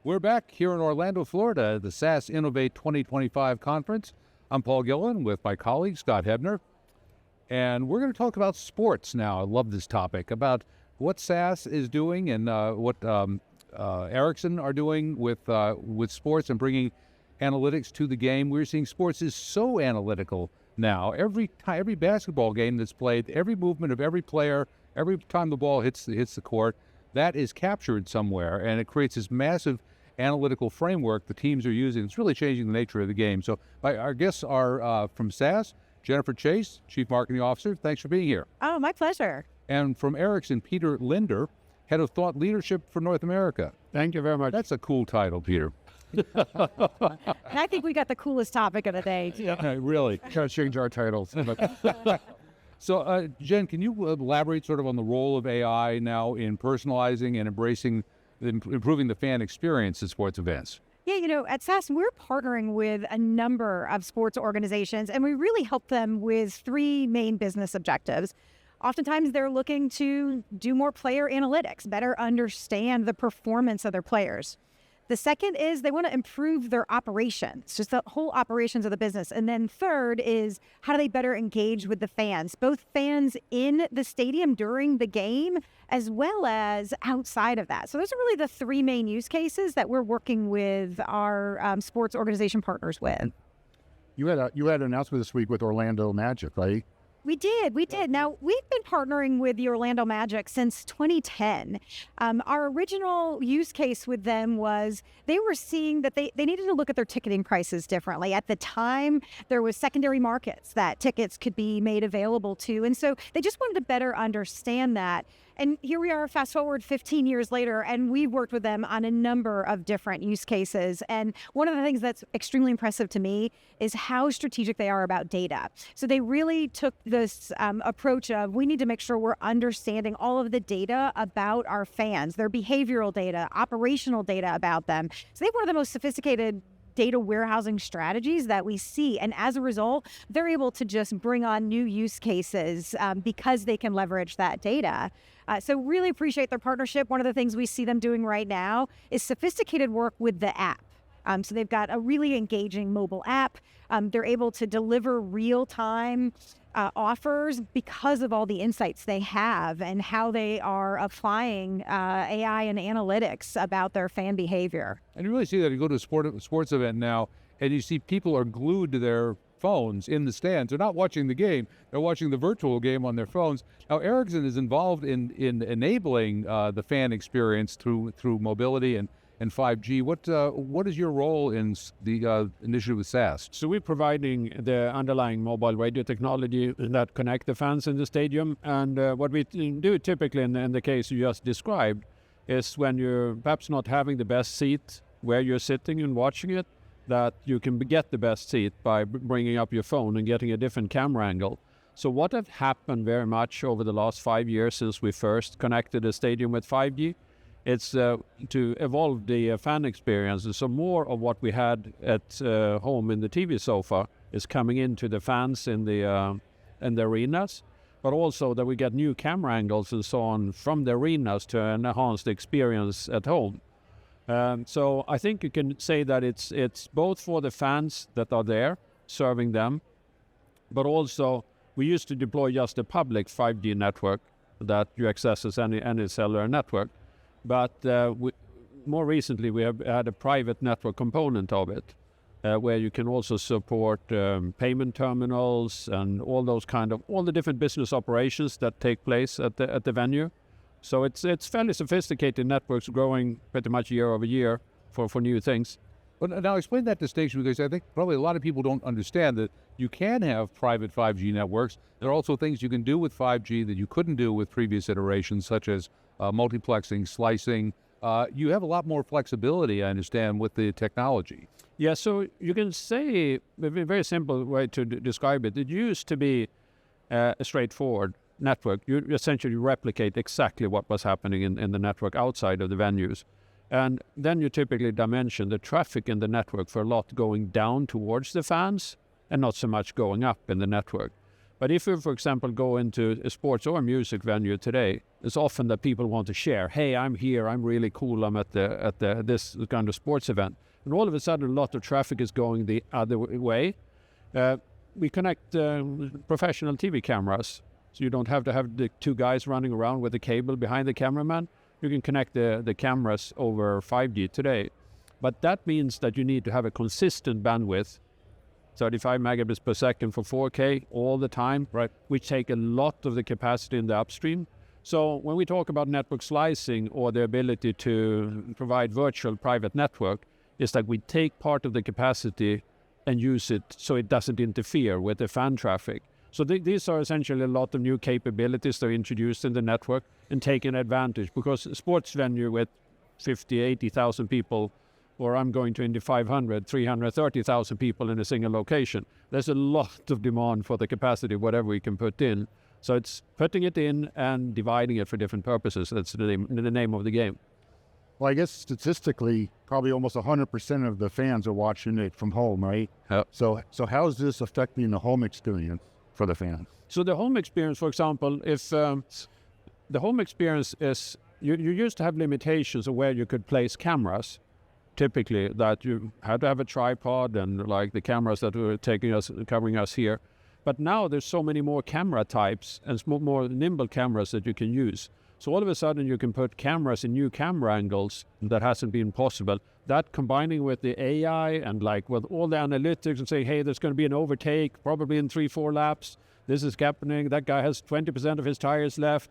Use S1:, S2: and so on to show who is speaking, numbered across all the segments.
S1: We're back here in Orlando, Florida, at the SAS Innovate 2025 conference. I'm Paul Gillin with my colleague, Scott Hebner. And we're going to talk about sports now. I love this topic, about what SAS is doing and what Ericsson are doing with sports and bringing analytics to the game. We're seeing sports is so analytical now. Every basketball game that's played, every movement of every player, every time the ball hits the court, that is captured somewhere, and it creates this massive analytical framework the teams are using. It's really changing the nature of the game. So our guests are from SAS, Jenn Chase, Chief Marketing Officer. Thanks for being here.
S2: Oh, my pleasure.
S1: And from Ericsson, Peter Linder, Head of Thought Leadership for North America.
S3: Thank you very much.
S1: That's a cool title, Peter.
S2: And I think we got the coolest topic of the day.
S1: Yeah, really.
S3: Gotta change our titles.
S1: So, Jenn, can you elaborate sort of on the role of AI now in personalizing and improving the fan experience at sports events?
S2: Yeah, at SAS, we're partnering with a number of sports organizations, and we really help them with three main business objectives. Oftentimes, they're looking to do more player analytics, better understand the performance of their players. The second is they want to improve their operations, just the whole operations of the business. And then third is how do they better engage with the fans, both fans in the stadium during the game as well as outside of that. So those are really the three main use cases that we're working with our sports organization partners with.
S3: You had an announcement this week with Orlando Magic, right?
S2: We did. Now, we've been partnering with the Orlando Magic since 2010. Our original use case with them was they were seeing that they needed to look at their ticketing prices differently. At the time, there was secondary markets that tickets could be made available to. And so they just wanted to better understand that. And here we are, fast forward 15 years later, and we've worked with them on a number of different use cases. And one of the things that's extremely impressive to me is how strategic they are about data. So they really took this approach of we need to make sure we're understanding all of the data about our fans, their behavioral data, operational data about them. So they have one of the most sophisticated data warehousing strategies that we see. And as a result, they're able to just bring on new use cases because they can leverage that data. So really appreciate their partnership. One of the things we see them doing right now is sophisticated work with the app. So they've got a really engaging mobile app. They're able to deliver real-time offers because of all the insights they have and how they are applying AI and analytics about their fan behavior.
S1: And you really see that. You go to a sports event now, and you see people are glued to their phones in the stands. They're not watching the game. They're watching the virtual game on their phones. Now, Ericsson is involved in enabling the fan experience through mobility and 5G. What is your role in the initiative with SAS?
S3: So we're providing the underlying mobile radio technology that connect the fans in the stadium. And what we do typically in the case you just described is when you're perhaps not having the best seat where you're sitting and watching it, that you can get the best seat by bringing up your phone and getting a different camera angle. So what has happened very much over the last 5 years since we first connected the stadium with 5G, it's to evolve the fan experience. So more of what we had at home in the TV sofa is coming into the fans in the arenas, but also that we get new camera angles and so on from the arenas to enhance the experience at home. So I think you can say that it's both for the fans that are there, serving them, but also we used to deploy just a public 5G network that you access as any cellular network. But more recently, we have had a private network component of it, where you can also support payment terminals and all the different business operations that take place at the venue. So it's fairly sophisticated networks growing pretty much year over year for new things.
S1: But now explain that distinction, because I think probably a lot of people don't understand that you can have private 5G networks. There are also things you can do with 5G that you couldn't do with previous iterations, such as multiplexing, slicing. You have a lot more flexibility, I understand, with the technology.
S3: Yeah, so you can say, a very simple way to describe it, it used to be a straightforward network. You essentially replicate exactly what was happening in the network outside of the venues. And then you typically dimension the traffic in the network for a lot going down towards the fans and not so much going up in the network. But if you, for example, go into a sports or music venue today, it's often that people want to share, hey, I'm here, I'm really cool, I'm at this kind of sports event. And all of a sudden, a lot of traffic is going the other way. We connect professional TV cameras, so you don't have to have the two guys running around with a cable behind the cameraman. You can connect the cameras over 5G today. But that means that you need to have a consistent bandwidth, 35 megabits per second for 4K all the time,
S1: Right.
S3: which take a lot of the capacity in the upstream. So when we talk about network slicing or the ability to provide virtual private network, is that we take part of the capacity and use it so it doesn't interfere with the fan traffic. So these are essentially a lot of new capabilities that are introduced in the network and taken advantage, because a sports venue with 50, 80,000 people, or I'm going to Indy 500, 330,000 people in a single location. There's a lot of demand for the capacity, whatever we can put in. So it's putting it in and dividing it for different purposes. That's the name of the game.
S4: Well, I guess statistically, probably almost 100% of the fans are watching it from home, right?
S3: Yep.
S4: So how is this affecting the home experience for the fans?
S3: So the home experience, for example, if the home experience is, you used to have limitations of where you could place cameras. Typically, that you had to have a tripod and like the cameras that were covering us here. But now there's so many more camera types and more nimble cameras that you can use. So all of a sudden you can put cameras in new camera angles that hasn't been possible. That combining with the AI and like with all the analytics and saying, hey, there's going to be an overtake probably in 3-4 laps. This is happening. That guy has 20% of his tires left.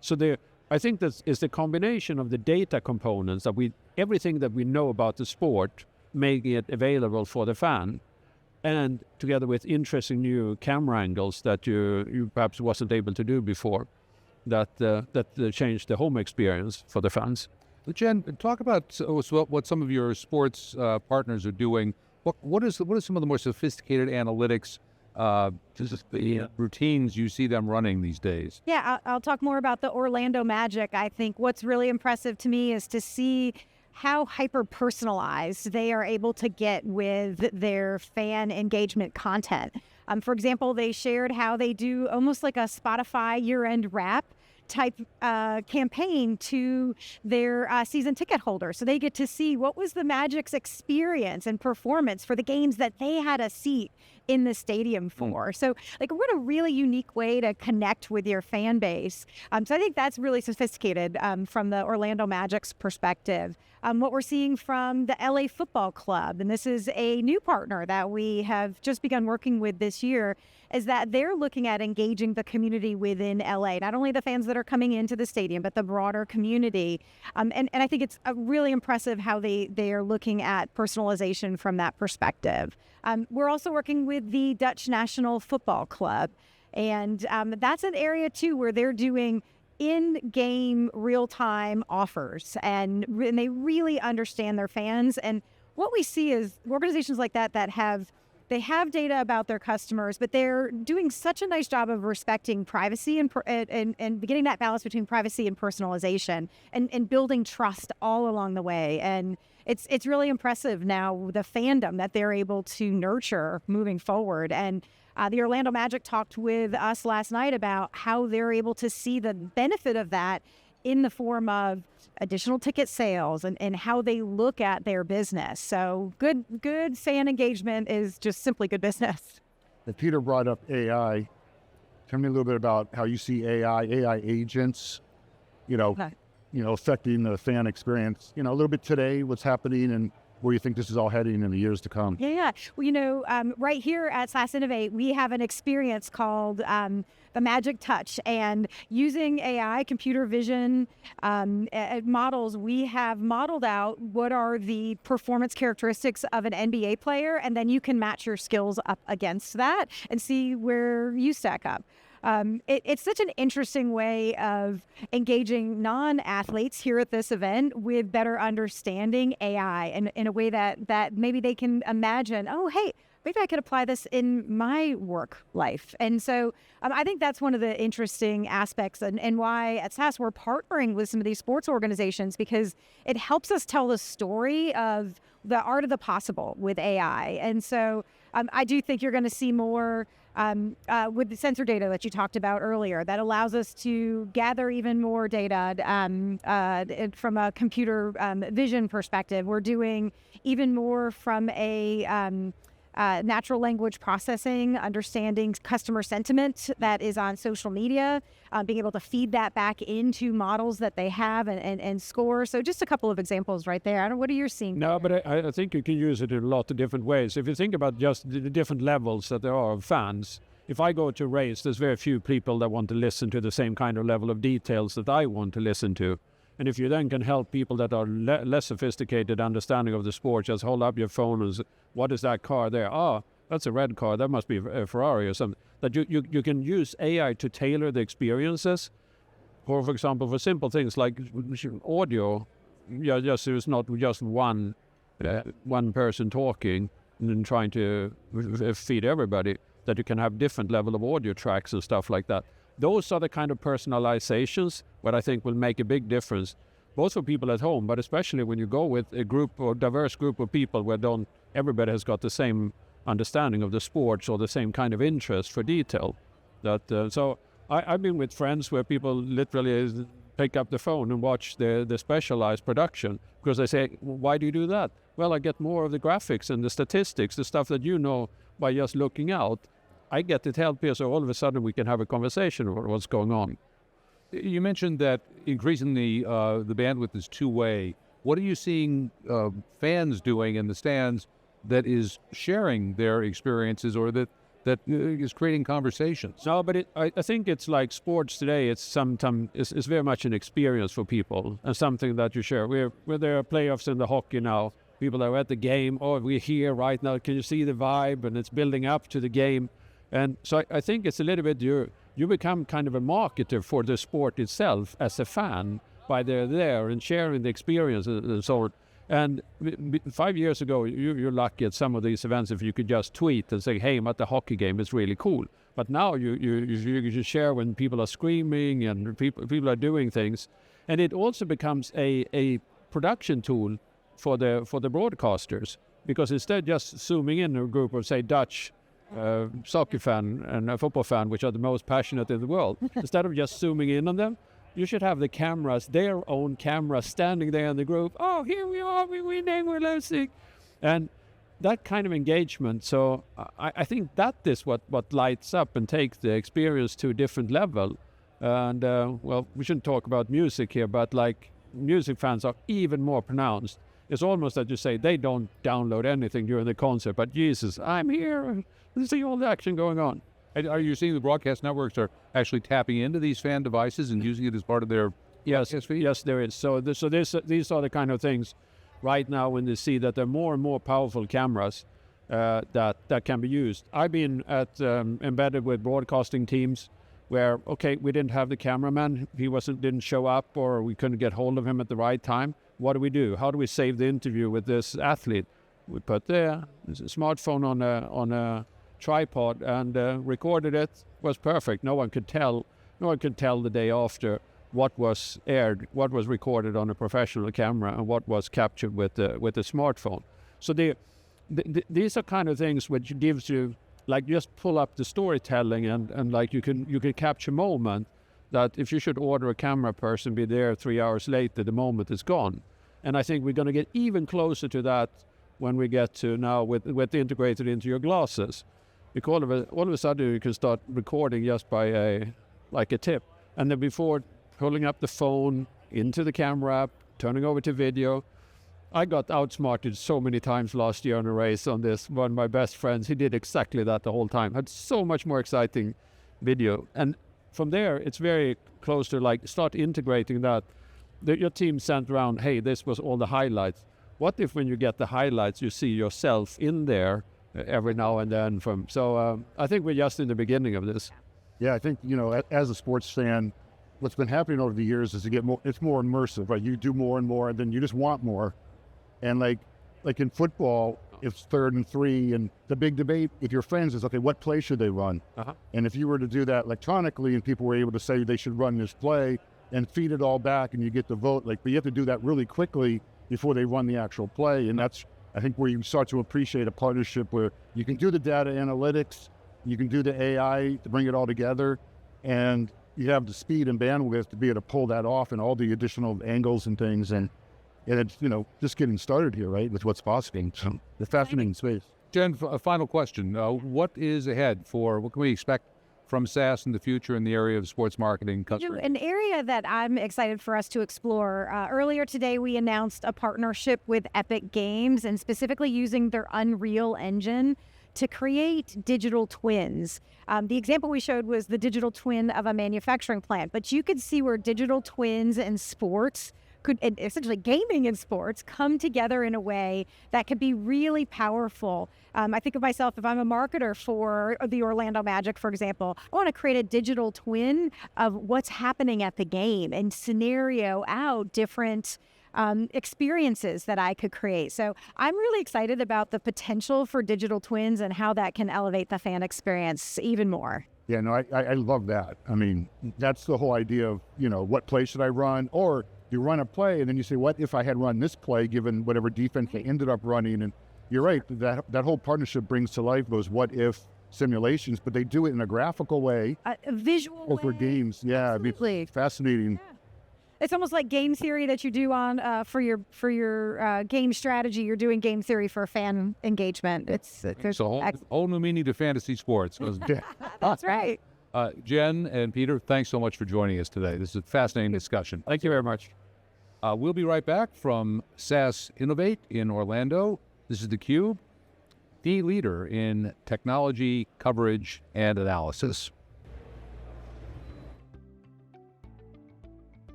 S3: So I think that is the combination of the data components that everything that we know about the sport, making it available for the fan, and together with interesting new camera angles that you perhaps wasn't able to do before, that changed the home experience for the fans.
S1: Jenn, talk about what some of your sports partners are doing. What are some of the more sophisticated analytics routines you see them running these days?
S2: Yeah, I'll talk more about the Orlando Magic. I think what's really impressive to me is to see how hyper-personalized they are able to get with their fan engagement content. For example, they shared how they do almost like a Spotify year-end wrap type campaign to their season ticket holders. So they get to see what was the Magic's experience and performance for the games that they had a seat in the stadium for. So like, what a really unique way to connect with your fan base. So I think that's really sophisticated from the Orlando Magic's perspective. What we're seeing from the LA Football Club, and this is a new partner that we have just begun working with this year, is that they're looking at engaging the community within LA, not only the fans that are coming into the stadium, but the broader community. And I think it's really impressive how they are looking at personalization from that perspective. We're also working with the Dutch National Football Club, and that's an area too where they're doing in-game real-time offers, and they really understand their fans. And what we see is organizations like that have data about their customers, but they're doing such a nice job of respecting privacy and getting that balance between privacy and personalization and building trust all along the way. And it's really impressive now, the fandom that they're able to nurture moving forward. And the Orlando Magic talked with us last night about how they're able to see the benefit of that in the form of additional ticket sales and how they look at their business. So good fan engagement is just simply good business.
S4: And Peter brought up AI. Tell me a little bit about how you see AI agents, affecting the fan experience, a little bit today, what's happening, and where you think this is all heading in the years to come.
S2: Yeah. Well, right here at SAS Innovate, we have an experience called the Magic Touch, and using AI, computer vision models, we have modeled out what are the performance characteristics of an NBA player, and then you can match your skills up against that and see where you stack up. It's such an interesting way of engaging non-athletes here at this event with better understanding AI, and in a way that maybe they can imagine, oh, hey, maybe I could apply this in my work life. And so I think that's one of the interesting aspects and why at SAS we're partnering with some of these sports organizations, because it helps us tell the story of the art of the possible with AI. And so I do think you're going to see more with the sensor data that you talked about earlier, that allows us to gather even more data from a computer vision perspective. We're doing even more from a natural language processing, understanding customer sentiment that is on social media, being able to feed that back into models that they have and score. So just a couple of examples right there. I don't know, what are you seeing?
S3: No, but I think you can use it in a lot of different ways. If you think about just the different levels that there are of fans, if I go to a race, there's very few people that want to listen to the same kind of level of details that I want to listen to. And if you then can help people that are less sophisticated understanding of the sport, just hold up your phone and say, what is that car there? Oh, that's a red car. That must be a Ferrari or something. That you can use AI to tailor the experiences. For example, for simple things like audio, just there's not just one person talking and trying to feed everybody, that you can have different level of audio tracks and stuff like that. Those are the kind of personalizations what I think will make a big difference, both for people at home, but especially when you go with a group or diverse group of people where everybody has got the same understanding of the sports or the same kind of interest for detail. So I've been with friends where people literally pick up the phone and watch the specialized production because they say, why do you do that? Well, I get more of the graphics and the statistics, the stuff that you know by just looking out. I get it help here, so all of a sudden we can have a conversation about what's going on.
S1: You mentioned that increasing the bandwidth is two-way. What are you seeing fans doing in the stands that is sharing their experiences or that is creating conversations?
S3: No, but I think it's like sports today. It's very much an experience for people and something that you share. Where there are playoffs in the hockey now, people are at the game. Oh, we're here right now. Can you see the vibe? And it's building up to the game. And so I think it's a little bit you become kind of a marketer for the sport itself as a fan by they're there and sharing the experience and so on. And 5 years ago, you're lucky at some of these events if you could just tweet and say, hey, I'm at the hockey game, it's really cool. But now you share when people are screaming and people are doing things. And it also becomes a production tool for the broadcasters, because instead of just zooming in a group of, say, Dutch soccer fan and a football fan, which are the most passionate in the world, instead of just zooming in on them, you should have the cameras, their own cameras, standing there in the group. Oh, here we are, we're winning, we're losing. And that kind of engagement. So I think that is what lights up and takes the experience to a different level. And well, we shouldn't talk about music here, but like music fans are even more pronounced. It's almost that you say they don't download anything during the concert, but Jesus, I'm here and see all the action going on.
S1: And are you seeing the broadcast networks are actually tapping into these fan devices and using it as part of their broadcast feed?
S3: Yes, there is. So these are the kind of things right now when they see that there are more and more powerful cameras that can be used. I've been embedded with broadcasting teams where, okay, we didn't have the cameraman, he didn't show up, or we couldn't get hold of him at the right time. What do? How do we save the interview with this athlete? We put the smartphone on a tripod and recorded it. Was perfect. No one could tell the day after what was aired, what was recorded on a professional camera, and what was captured with the smartphone. So these are kind of things which gives you, like, just pull up the storytelling and like you can capture moment that if you should order a camera person be there 3 hours later, the moment is gone. And I think we're going to get even closer to that when we get to now with integrated into your glasses. Because all of a sudden you can start recording just by a tip. And then before pulling up the phone into the camera app, turning over to video. I got outsmarted so many times last year on a race on this. One of my best friends, he did exactly that the whole time. Had so much more exciting video. And from there, it's very close to like start integrating that. Your team sent around, hey, this was all the highlights. What if when you get the highlights, you see yourself in there every now and then? I think we're just in the beginning of this.
S4: Yeah, I think, as a sports fan, what's been happening over the years is it's more immersive, right? You do more and more, and then you just want more. And like in football, it's 3rd and 3, and the big debate with your friends is, okay, what play should they run? Uh-huh. And if you were to do that electronically and people were able to say they should run this play and feed it all back and you get the vote, but you have to do that really quickly before they run the actual play. And that's, I think, where you start to appreciate a partnership where you can do the data analytics, You can do the AI to bring it all together, and you have the speed and bandwidth to be able to pull that off and all the additional angles and things. And it's, just getting started here, right, with what's possible. So the fascinating space.
S1: Jenn, a final question. What is ahead what can we expect from SAS in the future in the area of sports marketing?
S2: An area that I'm excited for us to explore. Earlier today, we announced a partnership with Epic Games, and specifically using their Unreal Engine to create digital twins. The example we showed was the digital twin of a manufacturing plant, but you could see where digital twins and sports essentially gaming and sports come together in a way that could be really powerful. I think of myself, if I'm a marketer for the Orlando Magic, for example, I want to create a digital twin of what's happening at the game and scenario out different experiences that I could create. So I'm really excited about the potential for digital twins and how that can elevate the fan experience even more.
S4: Yeah, no, I love that. I mean, that's the whole idea of, what play should I run? Or you run a play and then you say, what if I had run this play given whatever defense they ended up running? And you're right, that whole partnership brings to life those what if simulations, but they do it in a graphical way.
S2: A visual
S4: over
S2: way.
S4: Games. Yeah,
S2: Absolutely.
S4: It'd be fascinating.
S2: Yeah. It's almost like game theory that you do on for your game strategy. You're doing game theory for fan engagement. It's
S1: a whole new meaning to fantasy sports.
S2: That's right.
S1: Jenn and Peter, thanks so much for joining us today. This is a fascinating discussion.
S3: Thank you very much.
S1: We'll be right back from SAS Innovate in Orlando. This is theCUBE, the leader in technology, coverage, and analysis.